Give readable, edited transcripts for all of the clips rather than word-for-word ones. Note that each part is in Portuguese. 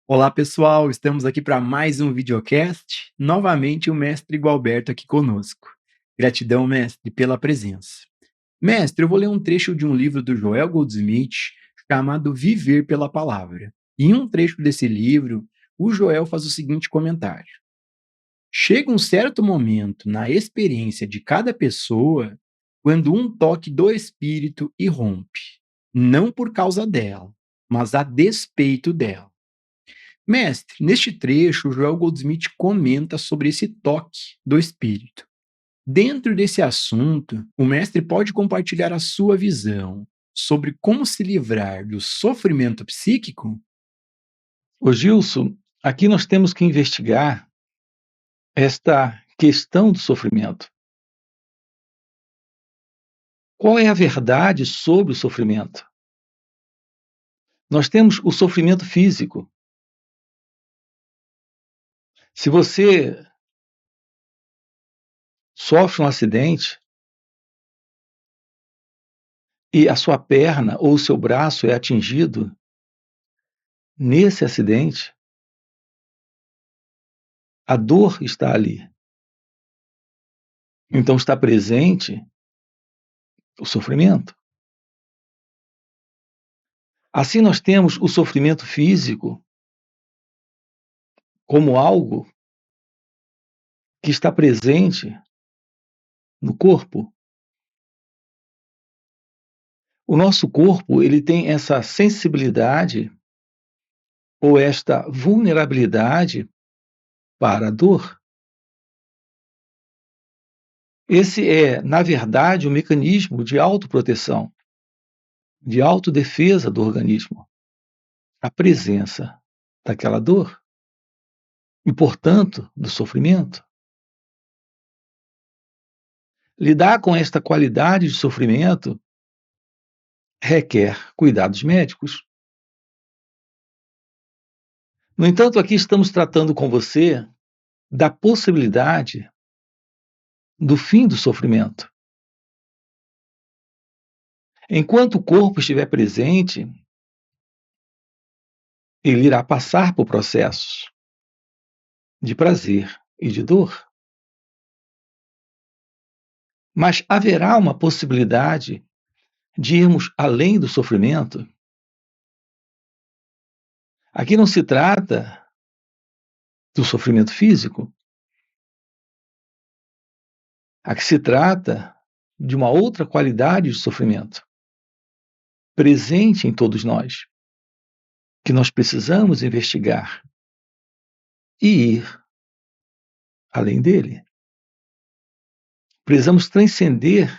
Olá, pessoal, estamos aqui para mais um videocast. Novamente, o mestre Gualberto aqui conosco. Gratidão, mestre, pela presença. Mestre, eu vou ler um trecho de um livro do Joel Goldsmith chamado Viver pela Palavra. E em um trecho desse livro, o Joel faz o seguinte comentário: chega um certo momento na experiência de cada pessoa quando um toque do Espírito irrompe, não por causa dela, mas a despeito dela. Mestre, neste trecho, Joel Goldsmith comenta sobre esse toque do espírito. Dentro desse assunto, o mestre pode compartilhar a sua visão sobre como se livrar do sofrimento psíquico? Ô Gilson, aqui nós temos que investigar esta questão do sofrimento. Qual é a verdade sobre o sofrimento? Nós temos o sofrimento físico. Se você sofre um acidente e a sua perna ou o seu braço é atingido nesse acidente, a dor está ali. Então está presente o sofrimento. Assim nós temos o sofrimento físico como algo que está presente no corpo. O nosso corpo, ele tem essa sensibilidade ou esta vulnerabilidade para a dor. Esse é, na verdade, um mecanismo de autoproteção, de autodefesa do organismo, a presença daquela dor e, portanto, do sofrimento. Lidar com esta qualidade de sofrimento requer cuidados médicos. No entanto, aqui estamos tratando com você da possibilidade do fim do sofrimento. Enquanto o corpo estiver presente, ele irá passar por processos de prazer e de dor. Mas haverá uma possibilidade de irmos além do sofrimento? Aqui não se trata do sofrimento físico. Aqui se trata de uma outra qualidade de sofrimento, presente em todos nós, que nós precisamos investigar e ir além dele. Precisamos transcender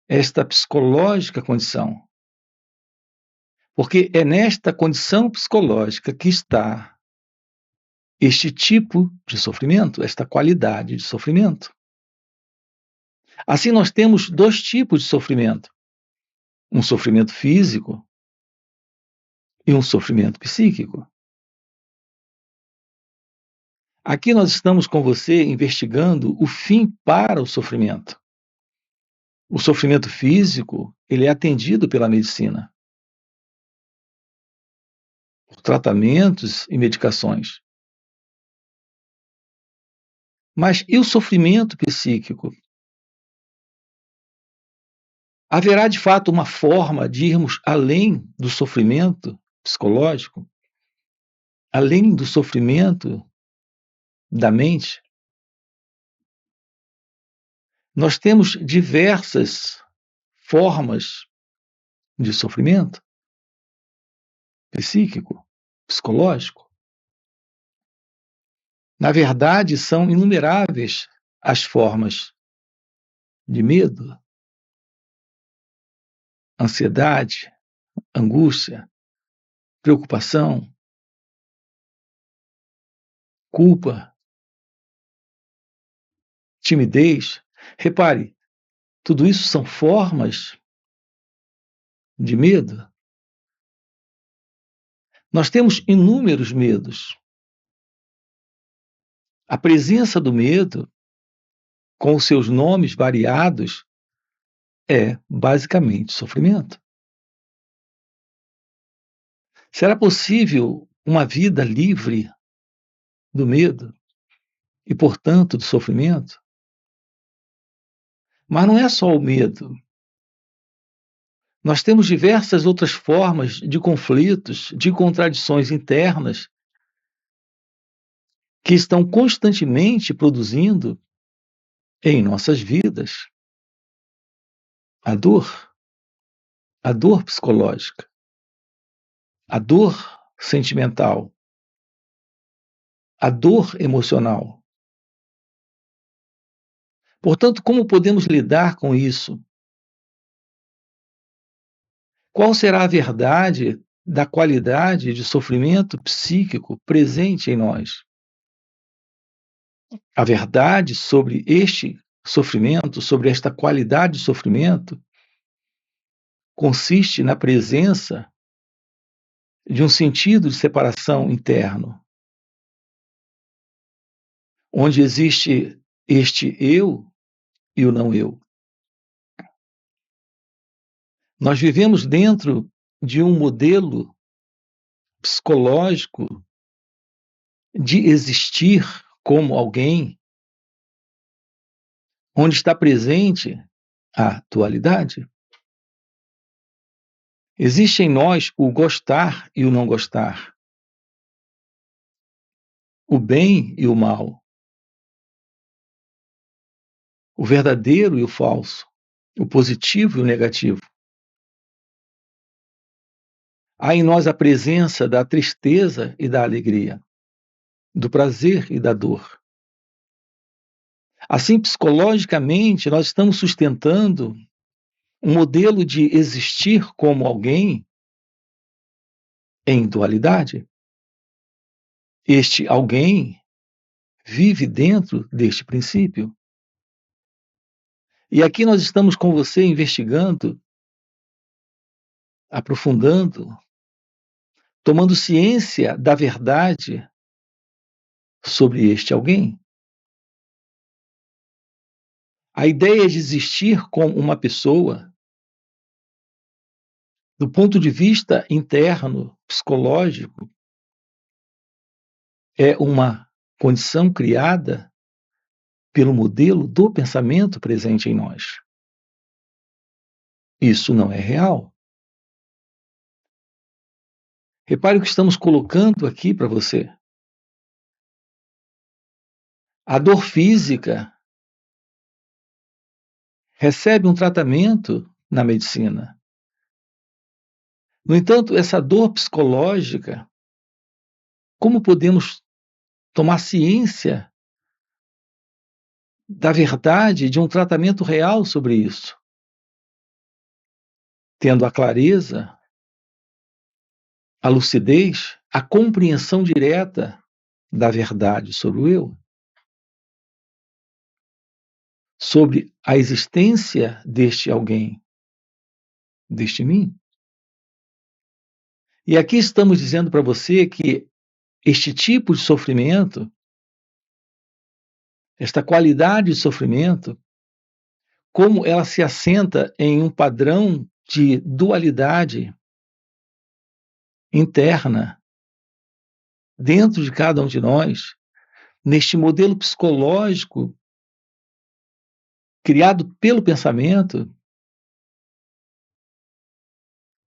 esta psicológica condição, porque é nesta condição psicológica que está este tipo de sofrimento, esta qualidade de sofrimento. Assim, nós temos dois tipos de sofrimento: um sofrimento físico e um sofrimento psíquico. Aqui nós estamos com você investigando o fim para o sofrimento. O sofrimento físico, ele é atendido pela medicina, por tratamentos e medicações. Mas e o sofrimento psíquico? Haverá de fato uma forma de irmos além do sofrimento psicológico, além do sofrimento da mente? Nós temos diversas formas de sofrimento psíquico, psicológico. Na verdade, são inumeráveis as formas de medo, ansiedade, angústia, preocupação, culpa, timidez. Repare, tudo isso são formas de medo. Nós temos inúmeros medos. A presença do medo, com os seus nomes variados, é basicamente sofrimento. Será possível uma vida livre do medo e, portanto, do sofrimento. Mas não é só o medo. Nós temos diversas outras formas de conflitos, de contradições internas que estão constantemente produzindo em nossas vidas a dor psicológica, a dor sentimental, a dor emocional. Portanto, como podemos lidar com isso? Qual será a verdade da qualidade de sofrimento psíquico presente em nós? A verdade sobre este sofrimento, sobre esta qualidade de sofrimento, consiste na presença de um sentido de separação interno, onde existe este eu e o não eu. Nós vivemos dentro de um modelo psicológico de existir como alguém, onde está presente a dualidade. Existe em nós o gostar e o não gostar, o bem e o mal, o verdadeiro e o falso, o positivo e o negativo. Há em nós a presença da tristeza e da alegria, do prazer e da dor. Assim, psicologicamente, nós estamos sustentando um modelo de existir como alguém em dualidade. Este alguém vive dentro deste princípio. E aqui nós estamos com você investigando, aprofundando, tomando ciência da verdade sobre este alguém. A ideia de existir como uma pessoa, do ponto de vista interno, psicológico, é uma condição criada pelo modelo do pensamento presente em nós. Isso não é real. Repare o que estamos colocando aqui para você. A dor física recebe um tratamento na medicina. No entanto, essa dor psicológica, como podemos tomar ciência da verdade de um tratamento real sobre isso? Tendo a clareza, a lucidez, a compreensão direta da verdade sobre o eu, sobre a existência deste alguém, deste mim. E aqui estamos dizendo para você que este tipo de sofrimento, esta qualidade de sofrimento, como ela se assenta em um padrão de dualidade interna dentro de cada um de nós, neste modelo psicológico criado pelo pensamento,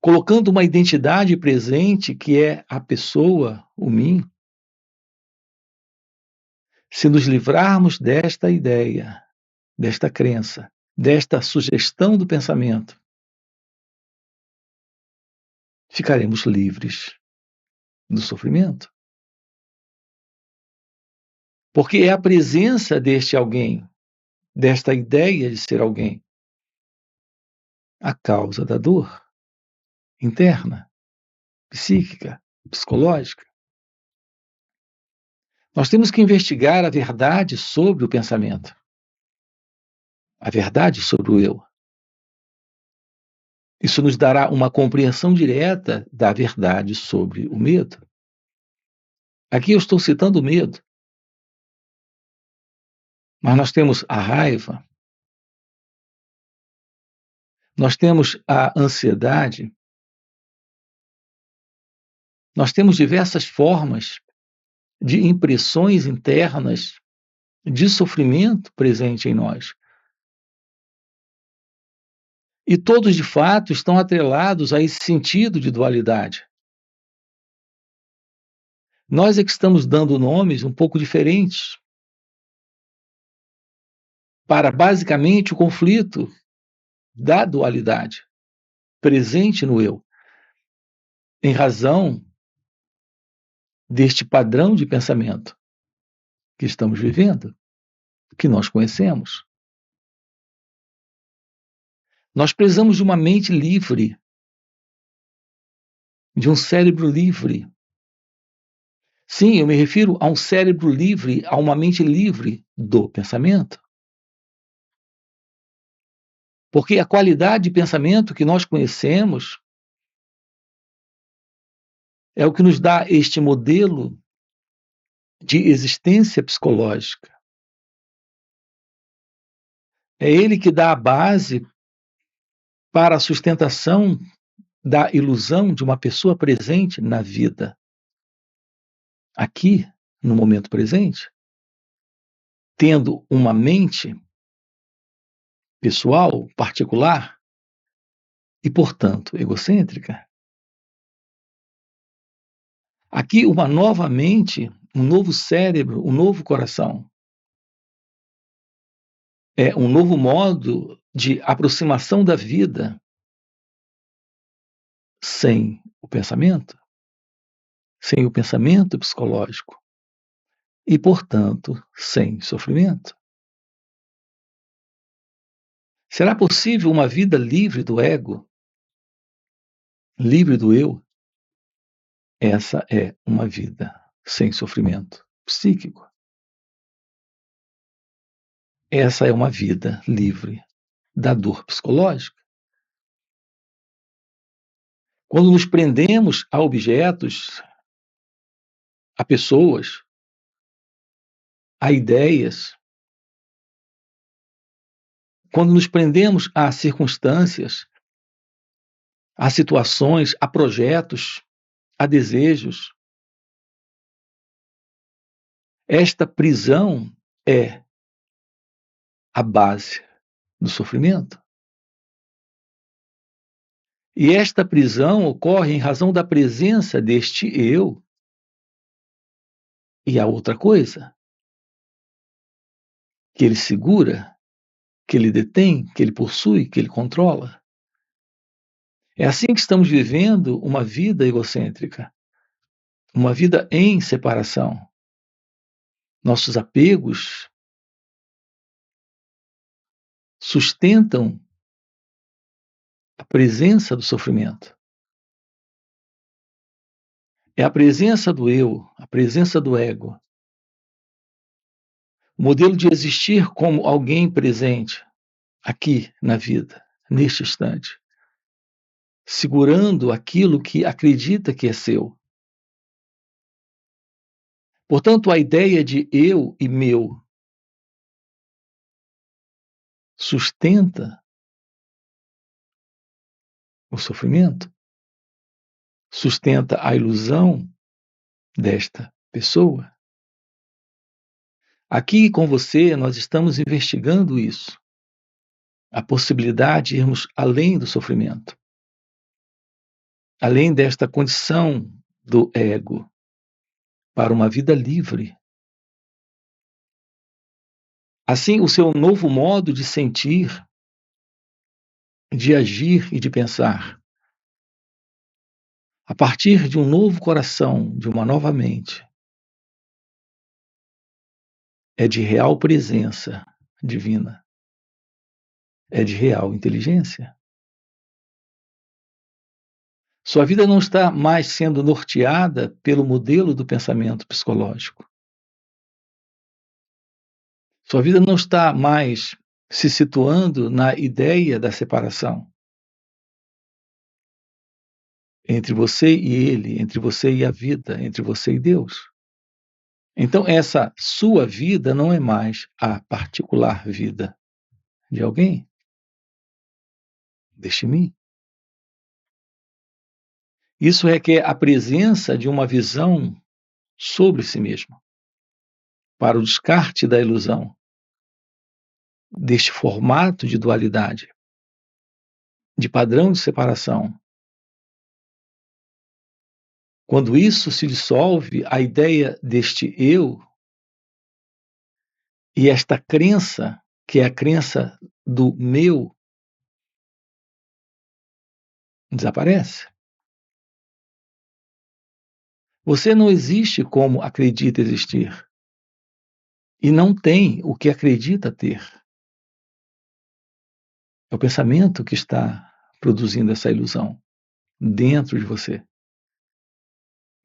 colocando uma identidade presente que é a pessoa, o mim. Se nos livrarmos desta ideia, desta crença, desta sugestão do pensamento, ficaremos livres do sofrimento. Porque é a presença deste alguém, desta ideia de ser alguém, a causa da dor interna, psíquica, psicológica. Nós temos que investigar a verdade sobre o pensamento, a verdade sobre o eu. Isso nos dará uma compreensão direta da verdade sobre o medo. Aqui eu estou citando o medo, mas nós temos a raiva, nós temos a ansiedade, Nós temos diversas formas de impressões internas de sofrimento presente em nós. E todos, de fato, estão atrelados a esse sentido de dualidade. Nós é que estamos dando nomes um pouco diferentes para, basicamente, o conflito da dualidade presente no eu, em razão deste padrão de pensamento que estamos vivendo, que nós conhecemos. Nós precisamos de uma mente livre, de um cérebro livre. Sim, eu me refiro a um cérebro livre, a uma mente livre do pensamento. Porque a qualidade de pensamento que nós conhecemos é o que nos dá este modelo de existência psicológica. É ele que dá a base para a sustentação da ilusão de uma pessoa presente na vida. Aqui, no momento presente, tendo uma mente pessoal, particular e, portanto, egocêntrica. Aqui, uma nova mente, um novo cérebro, um novo coração. É um novo modo de aproximação da vida sem o pensamento psicológico e, portanto, sem sofrimento. Será possível uma vida livre do ego, livre do eu? Essa é uma vida sem sofrimento psíquico. Essa é uma vida livre da dor psicológica. Quando nos prendemos a objetos, a pessoas, a ideias, quando nos prendemos a circunstâncias, a situações, a projetos, a desejos, esta prisão é a base do sofrimento. E esta prisão ocorre em razão da presença deste eu e a outra coisa que ele segura, que ele detém, que ele possui, que ele controla. É assim que estamos vivendo uma vida egocêntrica, uma vida em separação. Nossos apegos sustentam a presença do sofrimento. É a presença do eu, a presença do ego. O modelo de existir como alguém presente aqui na vida, neste instante, segurando aquilo que acredita que é seu. Portanto, a ideia de eu e meu sustenta o sofrimento, sustenta a ilusão desta pessoa. Aqui com você, nós estamos investigando isso, a possibilidade de irmos além do sofrimento, além desta condição do ego, para uma vida livre. Assim, o seu novo modo de sentir, de agir e de pensar, a partir de um novo coração, de uma nova mente, é de real presença divina, é de real inteligência. Sua vida não está mais sendo norteada pelo modelo do pensamento psicológico. Sua vida não está mais se situando na ideia da separação entre você e ele, entre você e a vida, entre você e Deus. Então, essa sua vida não é mais a particular vida de alguém, deste mim. Isso requer a presença de uma visão sobre si mesmo, para o descarte da ilusão, deste formato de dualidade, de padrão de separação. Quando isso se dissolve, a ideia deste eu e esta crença, que é a crença do meu, desaparece. Você não existe como acredita existir e não tem o que acredita ter. É o pensamento que está produzindo essa ilusão dentro de você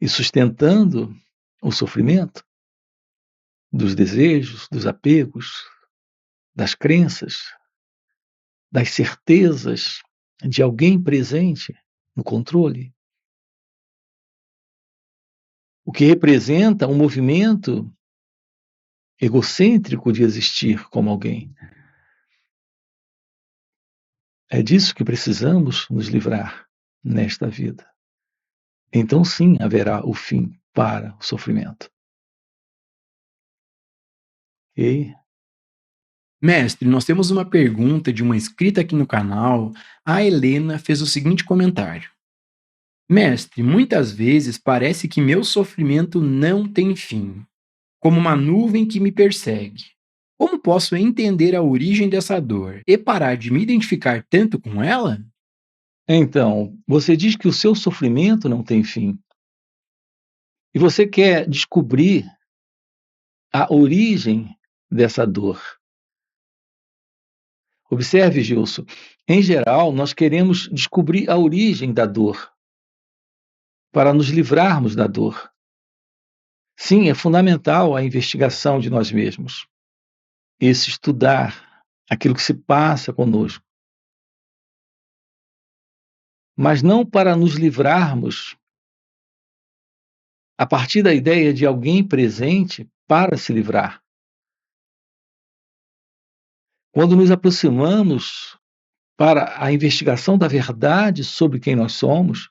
e sustentando o sofrimento dos desejos, dos apegos, das crenças, das certezas de alguém presente no controle, o que representa um movimento egocêntrico de existir como alguém. É disso que precisamos nos livrar nesta vida. Então, sim, haverá o fim para o sofrimento. Ok? Mestre, nós temos uma pergunta de uma inscrita aqui no canal. A Helena fez o seguinte comentário: Mestre, muitas vezes parece que meu sofrimento não tem fim, como uma nuvem que me persegue. Como posso entender a origem dessa dor e parar de me identificar tanto com ela? Então, você diz que o seu sofrimento não tem fim. E você quer descobrir a origem dessa dor. Observe, Gilson, em geral, nós queremos descobrir a origem da dor para nos livrarmos da dor. Sim, é fundamental a investigação de nós mesmos, esse estudar aquilo que se passa conosco, mas não para nos livrarmos a partir da ideia de alguém presente para se livrar. Quando nos aproximamos para a investigação da verdade sobre quem nós somos,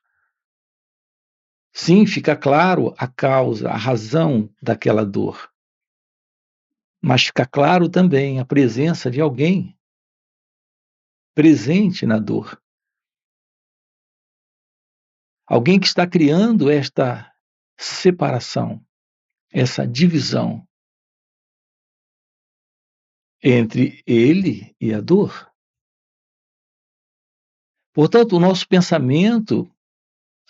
sim, fica claro a causa, a razão daquela dor. Mas fica claro também a presença de alguém presente na dor. Alguém que está criando esta separação, essa divisão entre ele e a dor. Portanto, o nosso pensamento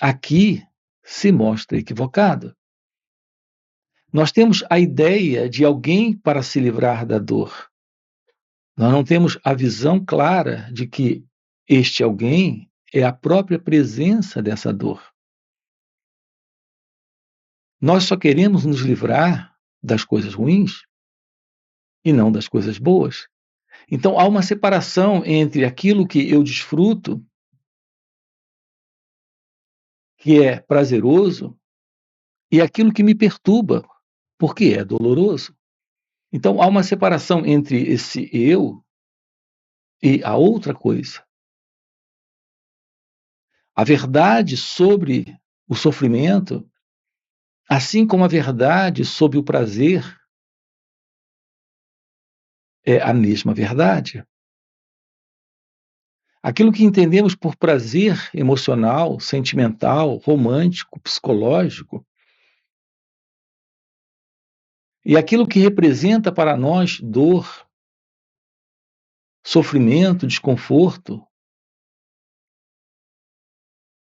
aqui se mostra equivocado. Nós temos a ideia de alguém para se livrar da dor. Nós não temos a visão clara de que este alguém é a própria presença dessa dor. Nós só queremos nos livrar das coisas ruins e não das coisas boas. Então há uma separação entre aquilo que eu desfruto, que é prazeroso, e aquilo que me perturba, porque é doloroso. Então há uma separação entre esse eu e a outra coisa. A verdade sobre o sofrimento, assim como a verdade sobre o prazer, é a mesma verdade. Aquilo que entendemos por prazer emocional, sentimental, romântico, psicológico, e aquilo que representa para nós dor, sofrimento, desconforto,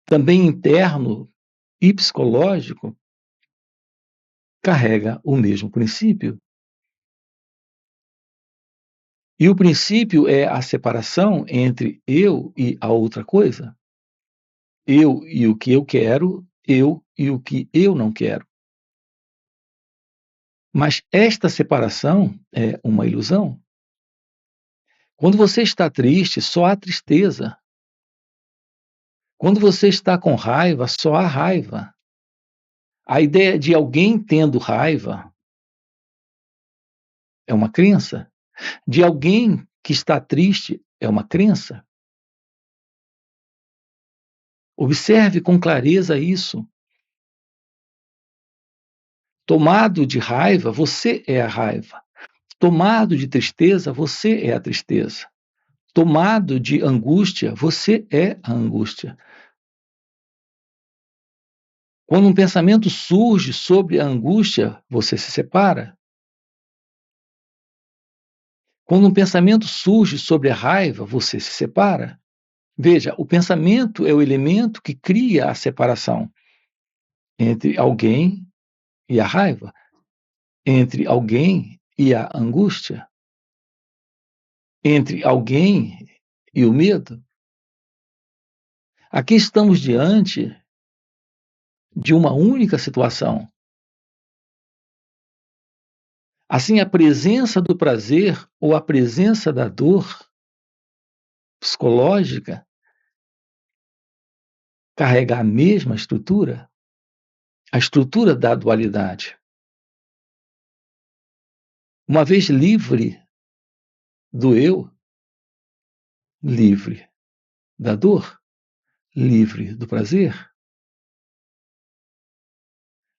também interno e psicológico, carrega o mesmo princípio. E o princípio é a separação entre eu e a outra coisa. Eu e o que eu quero, eu e o que eu não quero. Mas esta separação é uma ilusão. Quando você está triste, só há tristeza. Quando você está com raiva, só há raiva. A ideia de alguém tendo raiva é uma crença. De alguém que está triste é uma crença. Observe com clareza isso. Tomado de raiva, você é a raiva. Tomado de tristeza, você é a tristeza. Tomado de angústia, você é a angústia. Quando um pensamento surge sobre a angústia, você se separa. Quando um pensamento surge sobre a raiva, você se separa. Veja, o pensamento é o elemento que cria a separação entre alguém e a raiva, entre alguém e a angústia, entre alguém e o medo. Aqui estamos diante de uma única situação. Assim, a presença do prazer ou a presença da dor psicológica carrega a mesma estrutura, a estrutura da dualidade. Uma vez livre do eu, livre da dor, livre do prazer.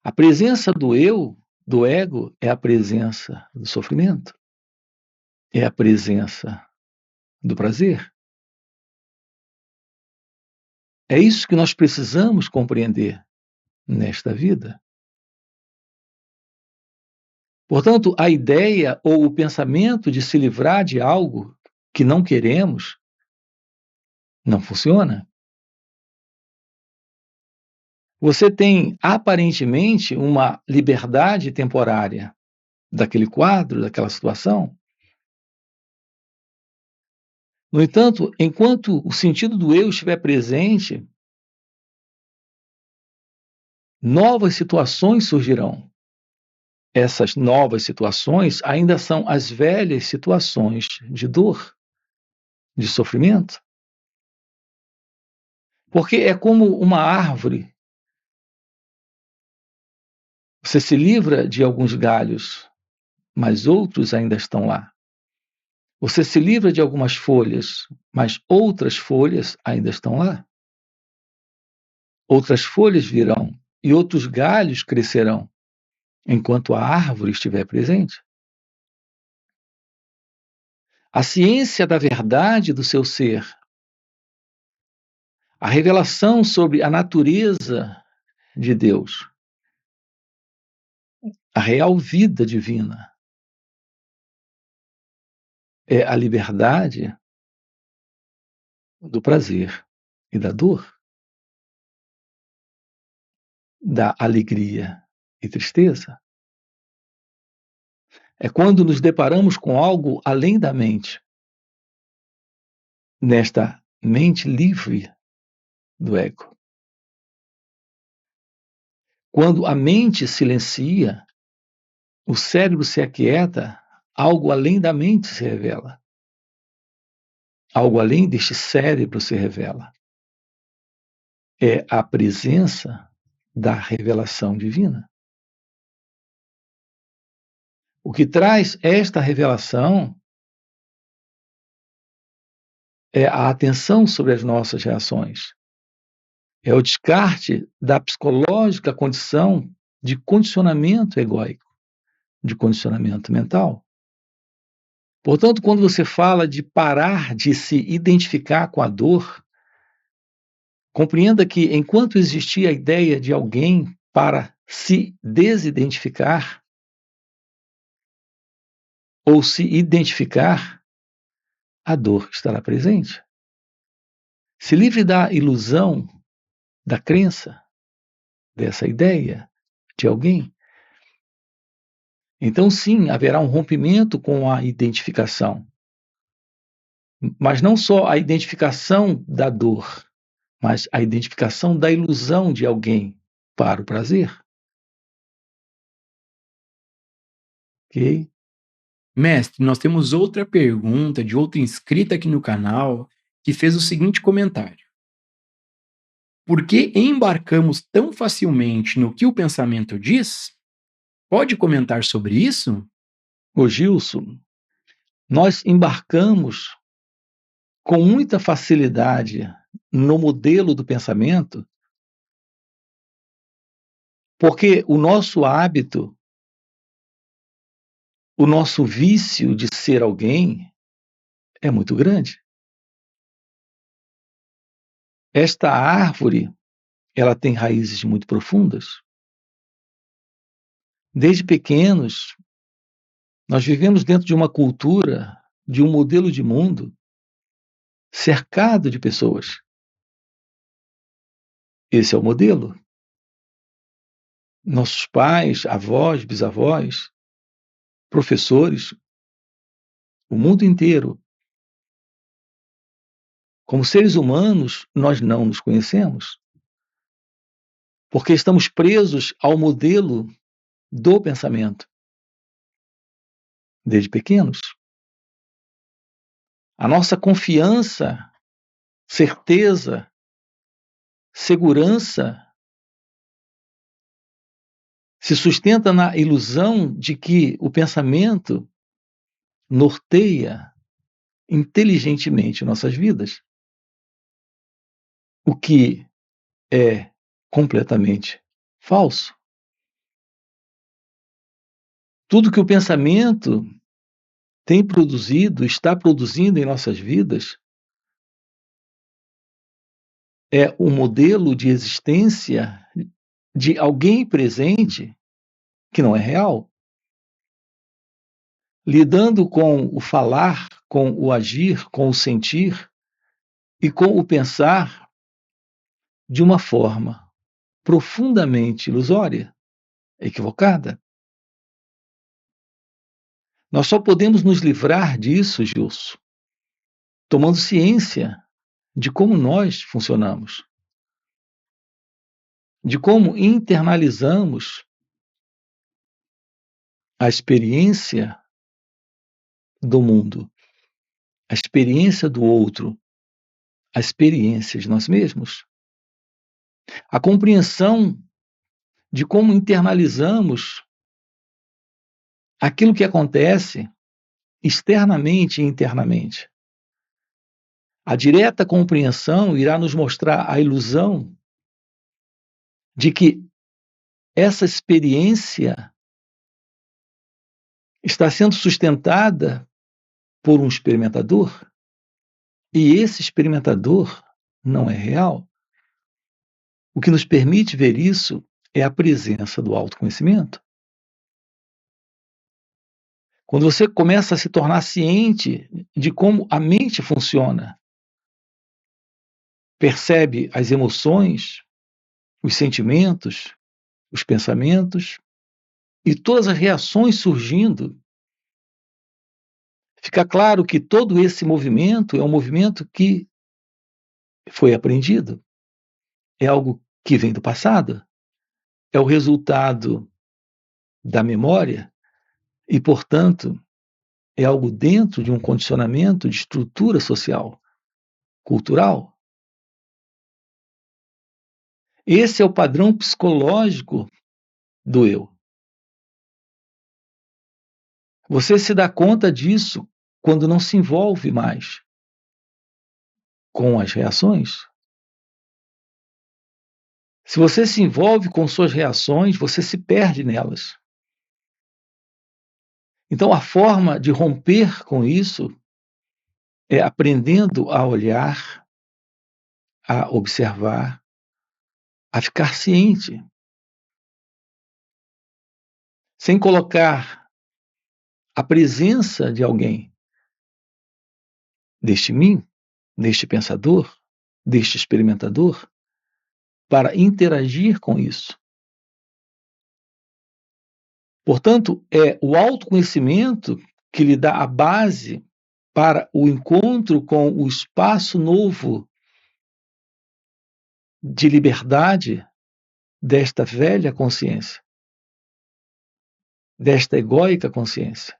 A presença do eu, do ego, é a presença do sofrimento, é a presença do prazer. É isso que nós precisamos compreender nesta vida. Portanto, a ideia ou o pensamento de se livrar de algo que não queremos não funciona. Você tem aparentemente uma liberdade temporária daquele quadro, daquela situação. No entanto, enquanto o sentido do eu estiver presente, novas situações surgirão. Essas novas situações ainda são as velhas situações de dor, de sofrimento. Porque é como uma árvore. Você se livra de alguns galhos, mas outros ainda estão lá. Você se livra de algumas folhas, mas outras folhas ainda estão lá. Outras folhas virão e outros galhos crescerão, enquanto a árvore estiver presente. A ciência da verdade do seu ser, a revelação sobre a natureza de Deus, a real vida divina, é a liberdade do prazer e da dor, da alegria e tristeza. É quando nos deparamos com algo além da mente, nesta mente livre do ego. Quando a mente silencia, o cérebro se aquieta, algo além da mente se revela. Algo além deste cérebro se revela. É a presença da revelação divina. O que traz esta revelação é a atenção sobre as nossas reações. É o descarte da psicológica condição de condicionamento egóico, de condicionamento mental. Portanto, quando você fala de parar de se identificar com a dor, compreenda que enquanto existia a ideia de alguém para se desidentificar ou se identificar, a dor estará presente. Se livre da ilusão, da crença, dessa ideia de alguém. Então, sim, haverá um rompimento com a identificação. Mas não só a identificação da dor, mas a identificação da ilusão de alguém para o prazer. Ok? Mestre, nós temos outra pergunta de outra inscrita aqui no canal que fez o seguinte comentário: por que embarcamos tão facilmente no que o pensamento diz? Pode comentar sobre isso? Ô Gilson, nós embarcamos com muita facilidade no modelo do pensamento, porque o nosso hábito, o nosso vício de ser alguém é muito grande. Esta árvore, ela tem raízes muito profundas. Desde pequenos, nós vivemos dentro de uma cultura, de um modelo de mundo, cercado de pessoas. Esse é o modelo. Nossos pais, avós, bisavós, professores, o mundo inteiro. Como seres humanos, nós não nos conhecemos, porque estamos presos ao modelo do pensamento, desde pequenos. A nossa confiança, certeza, segurança se sustenta na ilusão de que o pensamento norteia inteligentemente nossas vidas, o que é completamente falso. Tudo que o pensamento tem produzido, está produzindo em nossas vidas, é um modelo de existência de alguém presente que não é real, lidando com o falar, com o agir, com o sentir e com o pensar de uma forma profundamente ilusória, equivocada. Nós só podemos nos livrar disso, Gilson, tomando ciência de como nós funcionamos, de como internalizamos a experiência do mundo, a experiência do outro, a experiência de nós mesmos. A compreensão de como internalizamos aquilo que acontece externamente e internamente. A direta compreensão irá nos mostrar a ilusão de que essa experiência está sendo sustentada por um experimentador e esse experimentador não é real. O que nos permite ver isso é a presença do autoconhecimento. Quando você começa a se tornar ciente de como a mente funciona, percebe as emoções, os sentimentos, os pensamentos e todas as reações surgindo, fica claro que todo esse movimento é um movimento que foi aprendido, é algo que vem do passado, é o resultado da memória e, portanto, é algo dentro de um condicionamento de estrutura social, cultural. Esse é o padrão psicológico do eu. Você se dá conta disso quando não se envolve mais com as reações. Se você se envolve com suas reações, você se perde nelas. Então, a forma de romper com isso é aprendendo a olhar, a observar, a ficar ciente, sem colocar a presença de alguém, deste mim, deste pensador, deste experimentador, para interagir com isso. Portanto, é o autoconhecimento que lhe dá a base para o encontro com o espaço novo de liberdade desta velha consciência, desta egóica consciência.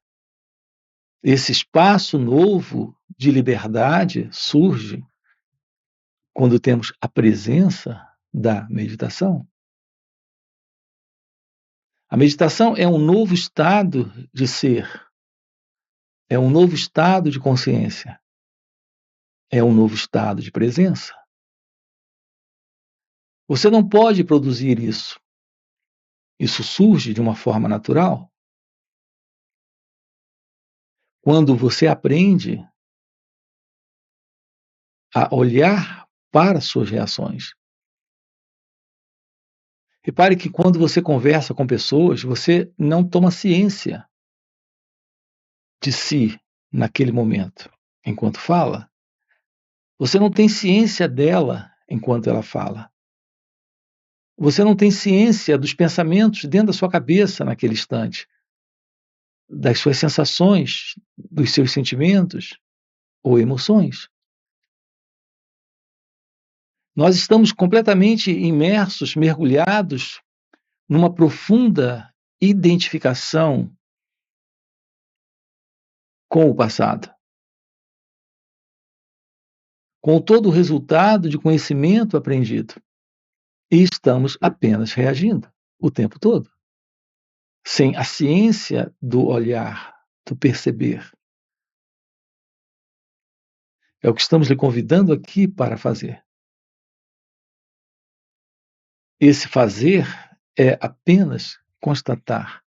Esse espaço novo de liberdade surge quando temos a presença da meditação. A meditação é um novo estado de ser, é um novo estado de consciência, é um novo estado de presença. Você não pode produzir isso. Isso surge de uma forma natural quando você aprende a olhar para suas reações. Repare que quando você conversa com pessoas, você não toma ciência de si naquele momento, enquanto fala. Você não tem ciência dela enquanto ela fala. Você não tem ciência dos pensamentos dentro da sua cabeça naquele instante, das suas sensações, dos seus sentimentos ou emoções. Nós estamos completamente imersos, mergulhados numa profunda identificação com o passado, com todo o resultado de conhecimento aprendido. E estamos apenas reagindo o tempo todo, sem a ciência do olhar, do perceber. É o que estamos lhe convidando aqui para fazer. Esse fazer é apenas constatar.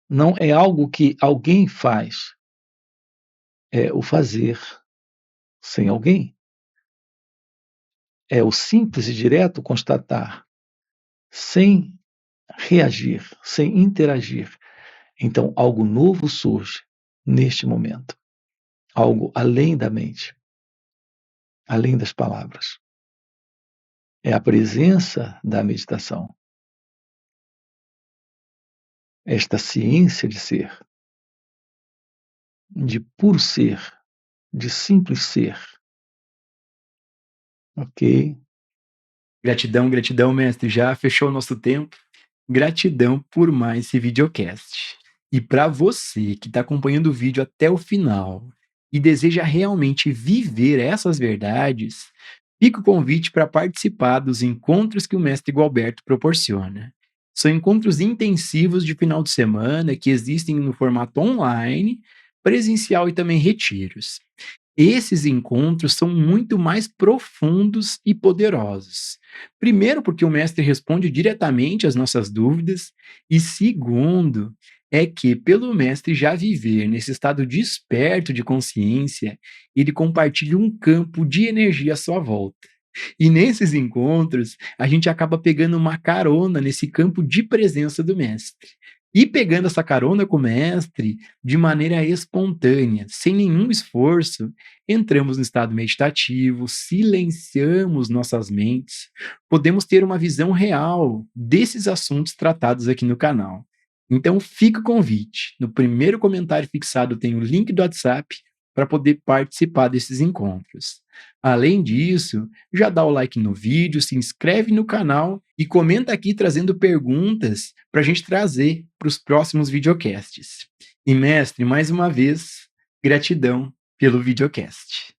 Não é algo que alguém faz, é o fazer sem alguém. É o simples e direto constatar, sem reagir, sem interagir. Então, algo novo surge neste momento. Algo além da mente, além das palavras. É a presença da meditação. Esta ciência de ser, de puro ser, de simples ser. Ok? Gratidão, gratidão, mestre. Já fechou o nosso tempo. Gratidão por mais esse videocast. E para você que está acompanhando o vídeo até o final e deseja realmente viver essas verdades, fica o convite para participar dos encontros que o mestre Gualberto proporciona. São encontros intensivos de final de semana que existem no formato online, presencial e também retiros. Esses encontros são muito mais profundos e poderosos. Primeiro, porque o mestre responde diretamente às nossas dúvidas, e segundo, é que, pelo mestre já viver nesse estado desperto de consciência, ele compartilha um campo de energia à sua volta. E nesses encontros, a gente acaba pegando uma carona nesse campo de presença do mestre. E pegando essa carona com o mestre de maneira espontânea, sem nenhum esforço, entramos no estado meditativo, silenciamos nossas mentes, podemos ter uma visão real desses assuntos tratados aqui no canal. Então fica o convite. No primeiro comentário fixado tem o link do WhatsApp para poder participar desses encontros. Além disso, já dá o like no vídeo, se inscreve no canal e comenta aqui trazendo perguntas para a gente trazer para os próximos videocasts. E mestre, mais uma vez, gratidão pelo videocast.